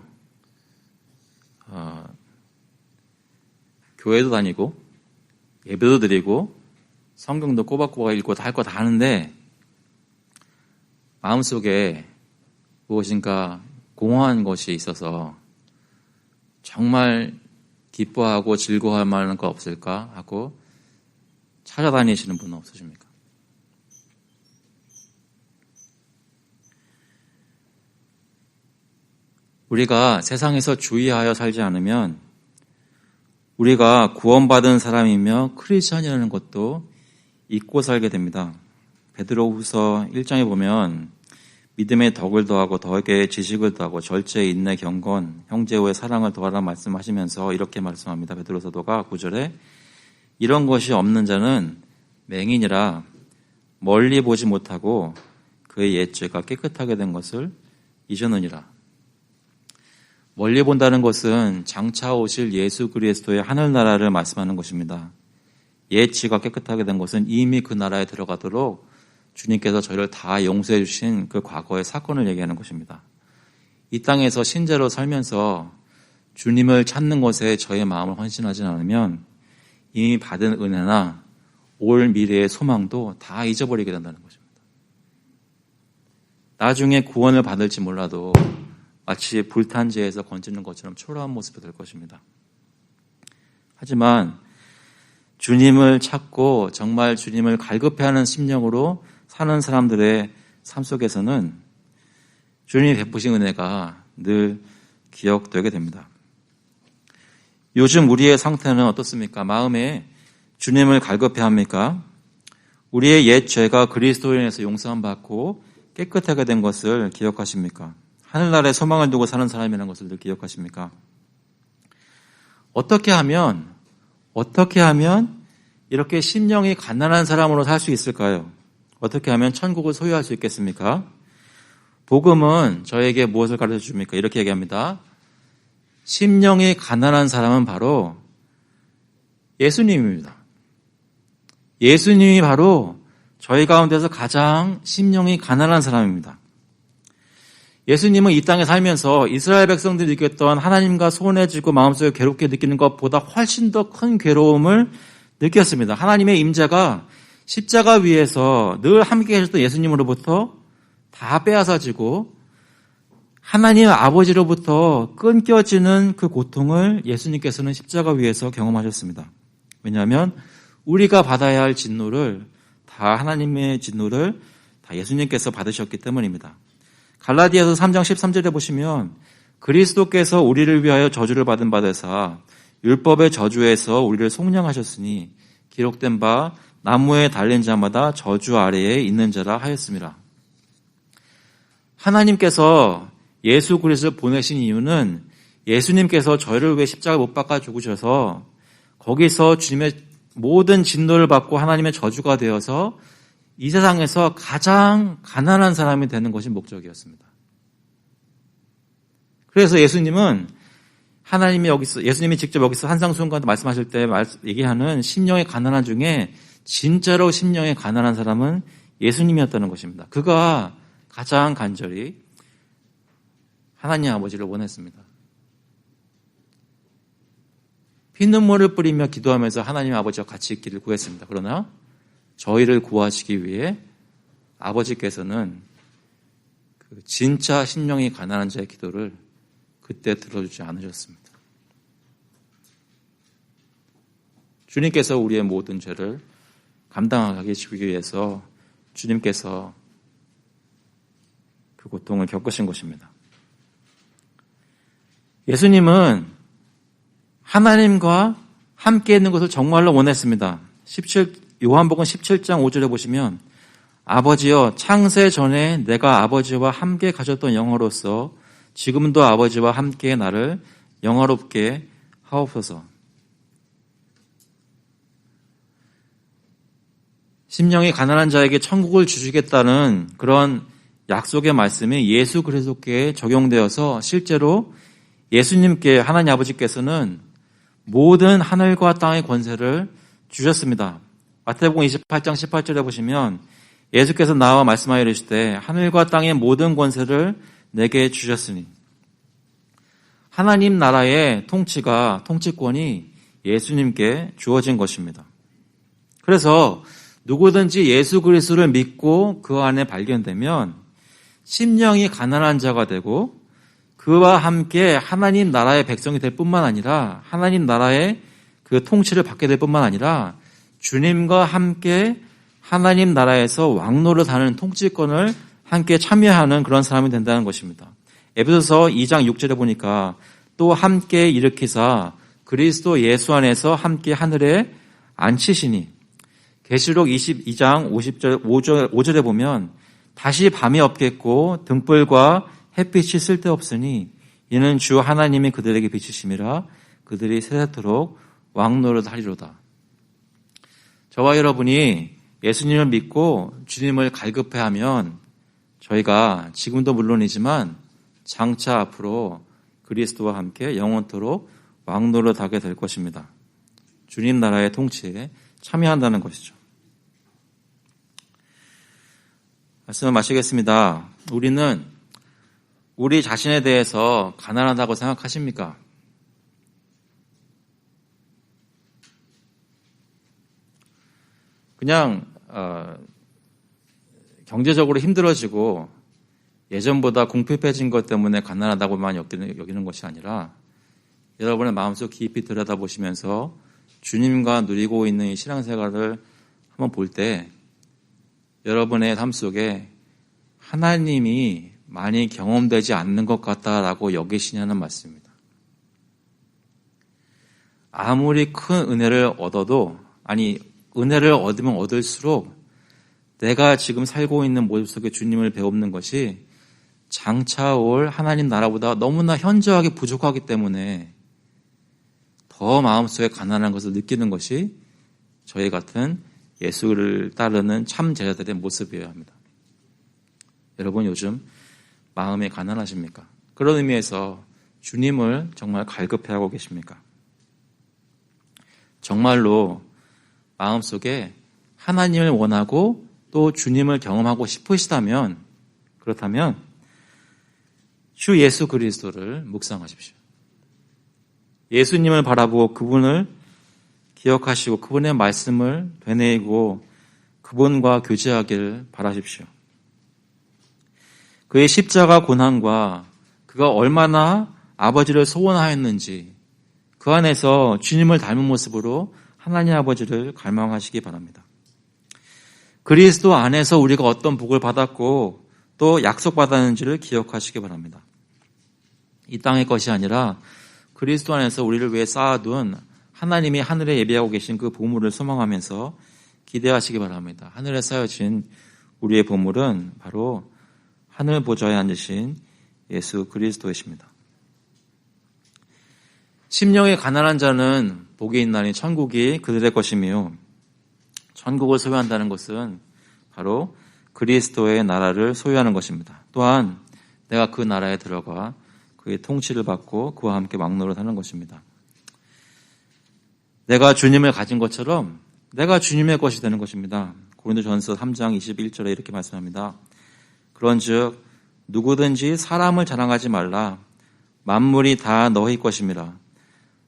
교회도 다니고 예배도 드리고 성경도 꼬박꼬박 읽고 다 할 거 다 하는데 마음속에 무엇인가 공허한 것이 있어서 정말 기뻐하고 즐거워할 만한 거 없을까 하고 찾아다니시는 분은 없으십니까? 우리가 세상에서 주의하여 살지 않으면 우리가 구원받은 사람이며 크리스천이라는 것도 잊고 살게 됩니다. 베드로후서 1장에 보면 믿음의 덕을 더하고 덕에 지식을 더하고 절제, 인내, 경건, 형제와의 사랑을 더하라 말씀하시면서 이렇게 말씀합니다. 베드로 사도가 9절에 이런 것이 없는 자는 맹인이라 멀리 보지 못하고 그의 옛죄가 깨끗하게 된 것을 잊었느니라. 멀리 본다는 것은 장차 오실 예수 그리스도의 하늘나라를 말씀하는 것입니다. 옛죄가 깨끗하게 된 것은 이미 그 나라에 들어가도록 주님께서 저희를 다 용서해 주신 그 과거의 사건을 얘기하는 것입니다. 이 땅에서 신자로 살면서 주님을 찾는 것에 저의 마음을 헌신하지 않으면 이미 받은 은혜나 올 미래의 소망도 다 잊어버리게 된다는 것입니다. 나중에 구원을 받을지 몰라도 마치 불탄 재에서 건지는 것처럼 초라한 모습이 될 것입니다. 하지만 주님을 찾고 정말 주님을 갈급해하는 심령으로 사는 사람들의 삶 속에서는 주님이 베푸신 은혜가 늘 기억되게 됩니다. 요즘 우리의 상태는 어떻습니까? 마음에 주님을 갈급해합니까? 우리의 옛 죄가 그리스도로 인해서 용서함 받고 깨끗하게 된 것을 기억하십니까? 하늘나라에 소망을 두고 사는 사람이라는 것을 늘 기억하십니까? 어떻게 하면 이렇게 심령이 가난한 사람으로 살 수 있을까요? 어떻게 하면 천국을 소유할 수 있겠습니까? 복음은 저에게 무엇을 가르쳐 줍니까? 이렇게 얘기합니다. 심령이 가난한 사람은 바로 예수님입니다. 예수님이 바로 저희 가운데서 가장 심령이 가난한 사람입니다. 예수님은 이 땅에 살면서 이스라엘 백성들이 느꼈던 하나님과 소원해지고 마음속에 괴롭게 느끼는 것보다 훨씬 더 큰 괴로움을 느꼈습니다. 하나님의 임재가 십자가 위에서 늘 함께 계셨던 예수님으로부터 다 빼앗아지고 하나님 아버지로부터 끊겨지는 그 고통을 예수님께서는 십자가 위에서 경험하셨습니다. 왜냐하면 우리가 받아야 할 진노를 다 하나님의 진노를 다 예수님께서 받으셨기 때문입니다. 갈라디아서 3장 13절에 보시면 그리스도께서 우리를 위하여 저주를 받은 바 되사 율법의 저주에서 우리를 속량하셨으니 기록된 바 나무에 달린 자마다 저주 아래에 있는 자라 하였습니다. 하나님께서 예수 그리스도를 보내신 이유는 예수님께서 저희를 위해 십자가에 못 박아 죽으셔서 거기서 주님의 모든 진노를 받고 하나님의 저주가 되어서 이 세상에서 가장 가난한 사람이 되는 것이 목적이었습니다. 그래서 예수님이 직접 여기서 한상수훈과도 말씀하실 때 얘기하는 심령의 가난한 중에 진짜로 심령의 가난한 사람은 예수님이었다는 것입니다. 그가 가장 간절히 하나님 아버지를 원했습니다. 피눈물을 뿌리며 기도하면서 하나님 아버지와 같이 있기를 구했습니다. 그러나 저희를 구하시기 위해 아버지께서는 그 진짜 심령이 가난한 자의 기도를 그때 들어주지 않으셨습니다. 주님께서 우리의 모든 죄를 감당하게 해주기 위해서 주님께서 그 고통을 겪으신 것입니다. 예수님은 하나님과 함께 있는 것을 정말로 원했습니다. 요한복음 17장 5절에 보시면 아버지여 창세 전에 내가 아버지와 함께 가졌던 영화로서 지금도 아버지와 함께 나를 영화롭게 하옵소서. 심령이 가난한 자에게 천국을 주시겠다는 그런 약속의 말씀이 예수 그리스도께 적용되어서 실제로 예수님께 하나님 아버지께서는 모든 하늘과 땅의 권세를 주셨습니다. 마태복음 28장 18절에 보시면 예수께서 나와 말씀하여 이르시되 하늘과 땅의 모든 권세를 내게 주셨으니 하나님 나라의 통치권이 예수님께 주어진 것입니다. 그래서 누구든지 예수 그리스도를 믿고 그 안에 발견되면 심령이 가난한 자가 되고 그와 함께 하나님 나라의 백성이 될 뿐만 아니라 하나님 나라의 그 통치를 받게 될 뿐만 아니라 주님과 함께 하나님 나라에서 왕노릇 하는 통치권을 함께 참여하는 그런 사람이 된다는 것입니다. 에베소서 2장 6절에 보니까 또 함께 일으키사 그리스도 예수 안에서 함께 하늘에 앉히시니 계시록 22장 5절에 보면 다시 밤이 없겠고 등불과 햇빛이 쓸데없으니 이는 주 하나님이 그들에게 비치심이라 그들이 세세토록 왕노릇 하리로다. 저와 여러분이 예수님을 믿고 주님을 갈급해하면 저희가 지금도 물론이지만 장차 앞으로 그리스도와 함께 영원토록 왕노릇 하게 될 것입니다. 주님 나라의 통치에 참여한다는 것이죠. 말씀을 마치겠습니다. 우리는 우리 자신에 대해서 가난하다고 생각하십니까? 그냥 경제적으로 힘들어지고 예전보다 궁핍해진 것 때문에 가난하다고만 여기는 것이 아니라 여러분의 마음속 깊이 들여다보시면서 주님과 누리고 있는 이 신앙생활을 한번 볼 때 여러분의 삶 속에 하나님이 많이 경험되지 않는 것 같다라고 여기시냐는 말씀입니다. 아무리 큰 은혜를 얻어도, 은혜를 얻으면 얻을수록 내가 지금 살고 있는 모습 속에 주님을 배우는 것이 장차 올 하나님 나라보다 너무나 현저하게 부족하기 때문에 더 마음속에 가난한 것을 느끼는 것이 저희 같은 예수를 따르는 참 제자들의 모습이어야 합니다. 여러분 요즘 마음이 가난하십니까? 그런 의미에서 주님을 정말 갈급해하고 계십니까? 정말로 마음속에 하나님을 원하고 또 주님을 경험하고 싶으시다면, 그렇다면 주 예수 그리스도를 묵상하십시오. 예수님을 바라보고 그분을 기억하시고 그분의 말씀을 되뇌이고 그분과 교제하기를 바라십시오. 그의 십자가 고난과 그가 얼마나 아버지를 소원하였는지 그 안에서 주님을 닮은 모습으로 하나님 아버지를 갈망하시기 바랍니다. 그리스도 안에서 우리가 어떤 복을 받았고 또 약속받았는지를 기억하시기 바랍니다. 이 땅의 것이 아니라 그리스도 안에서 우리를 위해 쌓아둔 하나님이 하늘에 예비하고 계신 그 보물을 소망하면서 기대하시기 바랍니다. 하늘에 쌓여진 우리의 보물은 바로 하늘 보좌에 앉으신 예수 그리스도이십니다. 심령이 가난한 자는 복이 있나니 천국이 그들의 것이며, 천국을 소유한다는 것은 바로 그리스도의 나라를 소유하는 것입니다. 또한 내가 그 나라에 들어가 그의 통치를 받고 그와 함께 왕노릇하는 것입니다. 내가 주님을 가진 것처럼 내가 주님의 것이 되는 것입니다. 고린도전서 3장 21절에 이렇게 말씀합니다. 그런즉 누구든지 사람을 자랑하지 말라. 만물이 다 너희 것임이라.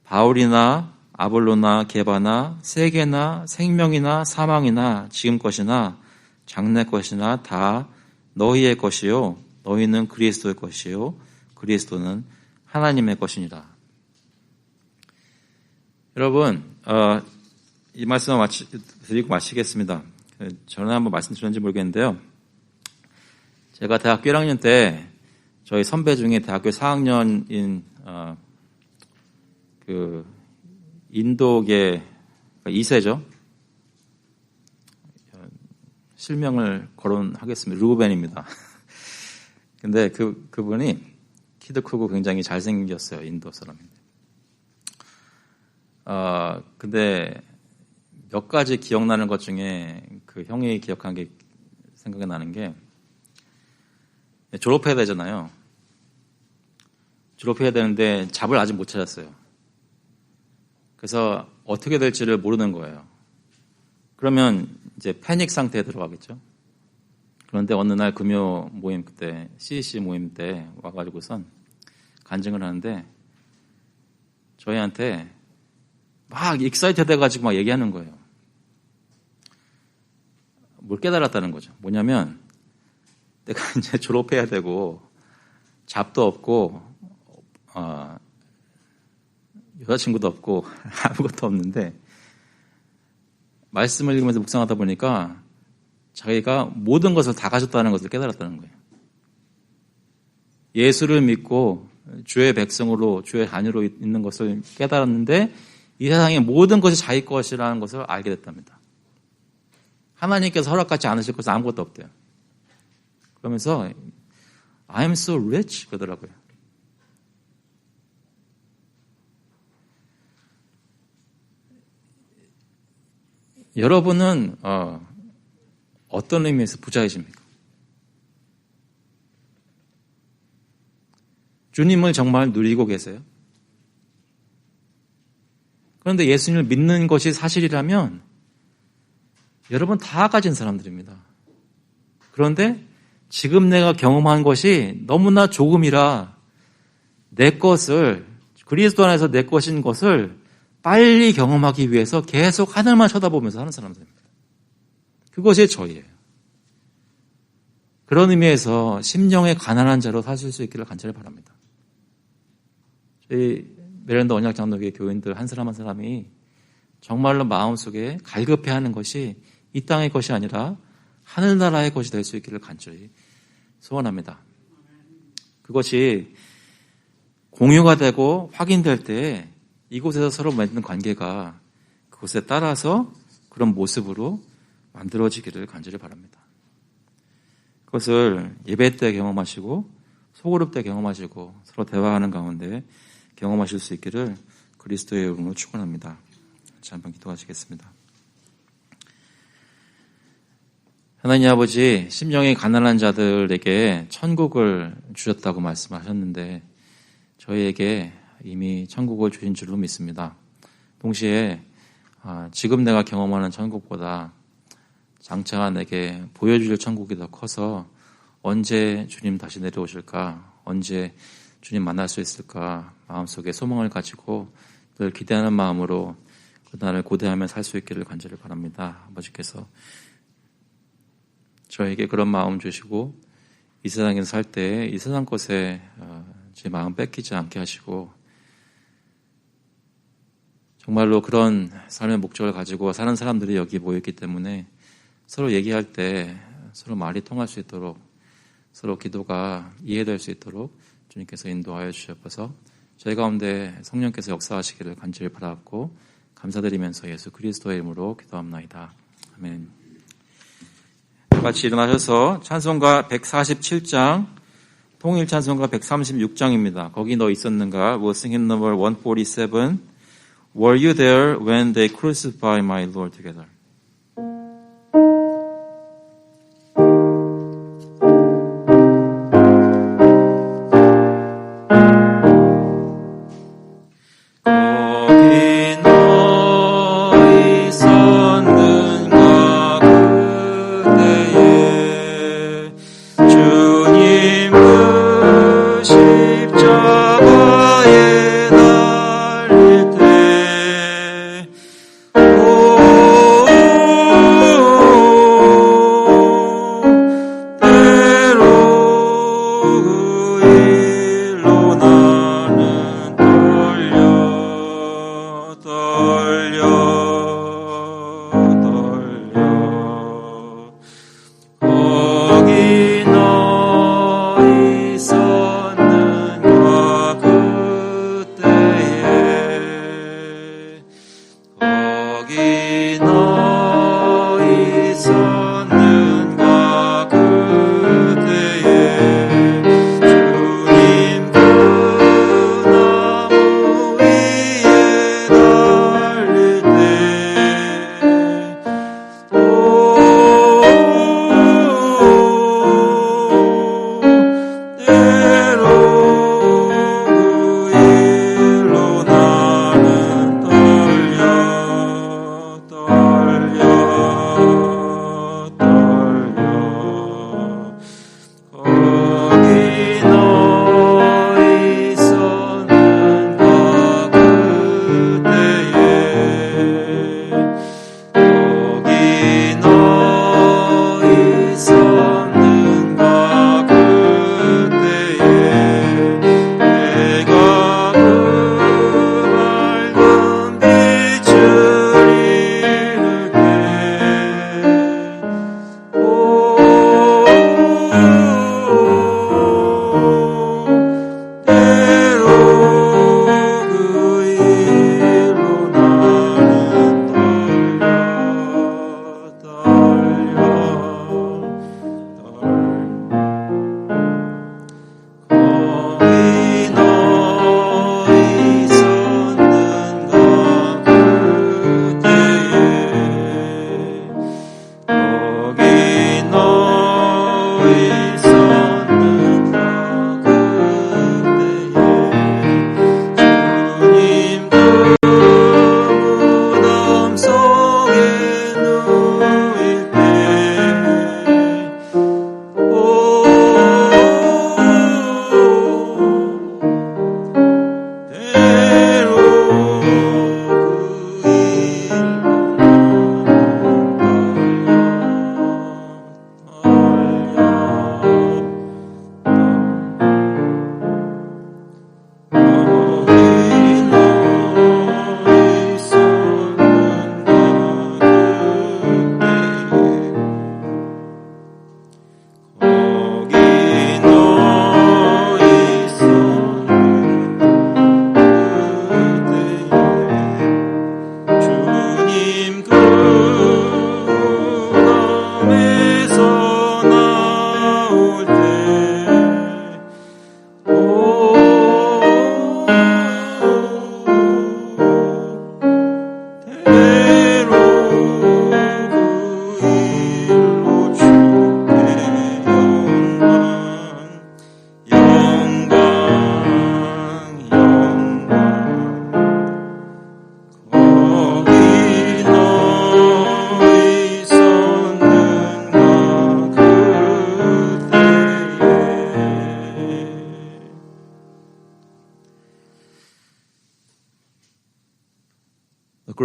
바울이나 아볼로나 게바나 세계나 생명이나 사망이나 지금 것이나 장래 것이나 다 너희의 것이요 너희는 그리스도의 것이요 그리스도는 하나님의 것이니라. 여러분, 이 말씀을 드리고 마치겠습니다. 전에 한번 말씀드렸는지 모르겠는데요. 제가 대학교 1학년 때 저희 선배 중에 대학교 4학년인 그 인도계 2세죠. 실명을 거론하겠습니다. 루벤입니다. 근데 그분이 키도 크고 굉장히 잘생겼어요. 인도 사람인데. 근데 몇 가지 기억나는 것 중에 그 형이 기억한 게 생각이 나는 게, 졸업해야 되잖아요. 졸업해야 되는데 잡을 아직 못 찾았어요. 그래서 어떻게 될지를 모르는 거예요. 그러면 이제 패닉 상태에 들어가겠죠. 그런데 어느 날 금요 모임, 그때 CEC 모임 때 와가지고선 간증을 하는데 저희한테 막 익사이트 돼가지고 막 얘기하는 거예요. 뭘 깨달았다는 거죠. 뭐냐면 내가 이제 졸업해야 되고 잡도 없고 여자친구도 없고 아무것도 없는데 말씀을 읽으면서 묵상하다 보니까 자기가 모든 것을 다 가졌다는 것을 깨달았다는 거예요. 예수를 믿고 주의 백성으로 주의 자녀로 있는 것을 깨달았는데 이 세상의 모든 것이 자기 것이라는 것을 알게 됐답니다. 하나님께서 허락하지 않으실 것은 아무것도 없대요. 그러면서 I'm so rich 그러더라고요. 여러분은 어떤 의미에서 부자이십니까? 주님을 정말 누리고 계세요? 그런데 예수님을 믿는 것이 사실이라면 여러분 다 가진 사람들입니다. 그런데 지금 내가 경험한 것이 너무나 조금이라 내 것을, 그리스도 안에서 내 것인 것을 빨리 경험하기 위해서 계속 하늘만 쳐다보면서 하는 사람들입니다. 그것이 저희예요. 그런 의미에서 심령의 가난한 자로 사실 수 있기를 간절히 바랍니다. 저희 메릴랜드 언약장로교회 교인들 한 사람 한 사람이 정말로 마음속에 갈급해하는 것이 이 땅의 것이 아니라 하늘나라의 것이 될 수 있기를 간절히 소원합니다. 그것이 공유가 되고 확인될 때 이곳에서 서로 맺는 관계가 그곳에 따라서 그런 모습으로 만들어지기를 간절히 바랍니다. 그것을 예배 때 경험하시고 소그룹 때 경험하시고 서로 대화하는 가운데 경험하실 수 있기를 그리스도의 이름으로 축원합니다. 같이 한번 기도하시겠습니다. 하나님 아버지, 심령이 가난한 자들에게 천국을 주셨다고 말씀하셨는데 저희에게 이미 천국을 주신 줄로 믿습니다. 동시에 지금 내가 경험하는 천국보다 장차 내게 보여줄 천국이 더 커서 언제 주님 다시 내려오실까, 언제 주님 만날 수 있을까 마음속에 소망을 가지고 늘 기대하는 마음으로 그날을 고대하며 살 수 있기를 간절히 바랍니다. 아버지께서 저에게 그런 마음 주시고 이 세상에서 살 때 이 세상 것에 제 마음 뺏기지 않게 하시고 정말로 그런 삶의 목적을 가지고 사는 사람들이 여기 모였기 때문에 서로 얘기할 때 서로 말이 통할 수 있도록 서로 기도가 이해될 수 있도록 주님께서 인도하여 주셔서 저희 가운데 성령께서 역사하시기를 간절히 바라고 감사드리면서 예수 그리스도의 이름으로 기도합나이다. 아멘. 같이 일어나셔서 찬송가 147장 통일 찬송가 136장입니다. 거기 너 있었는가? We'll sing hymn number 147. Were you there when they crucified my Lord together?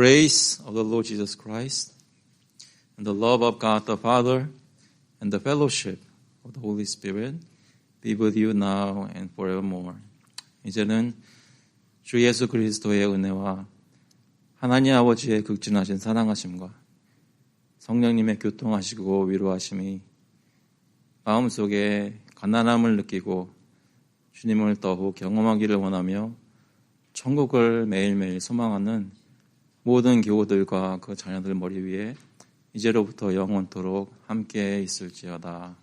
grace of the Lord Jesus Christ and the love of God the Father and the fellowship of the Holy Spirit be with you now and forevermore. 이제는 주 예수 그리스도의 은혜와 하나님 아버지의 극진하신 사랑하심과 성령님의 교통하시고 위로하심이 마음속에 가난함을 느끼고 주님을 더욱 경험하기를 원하며 천국을 매일매일 소망하는 모든 교우들과 그 자녀들 머리 위에 이제로부터 영원토록 함께 있을지어다.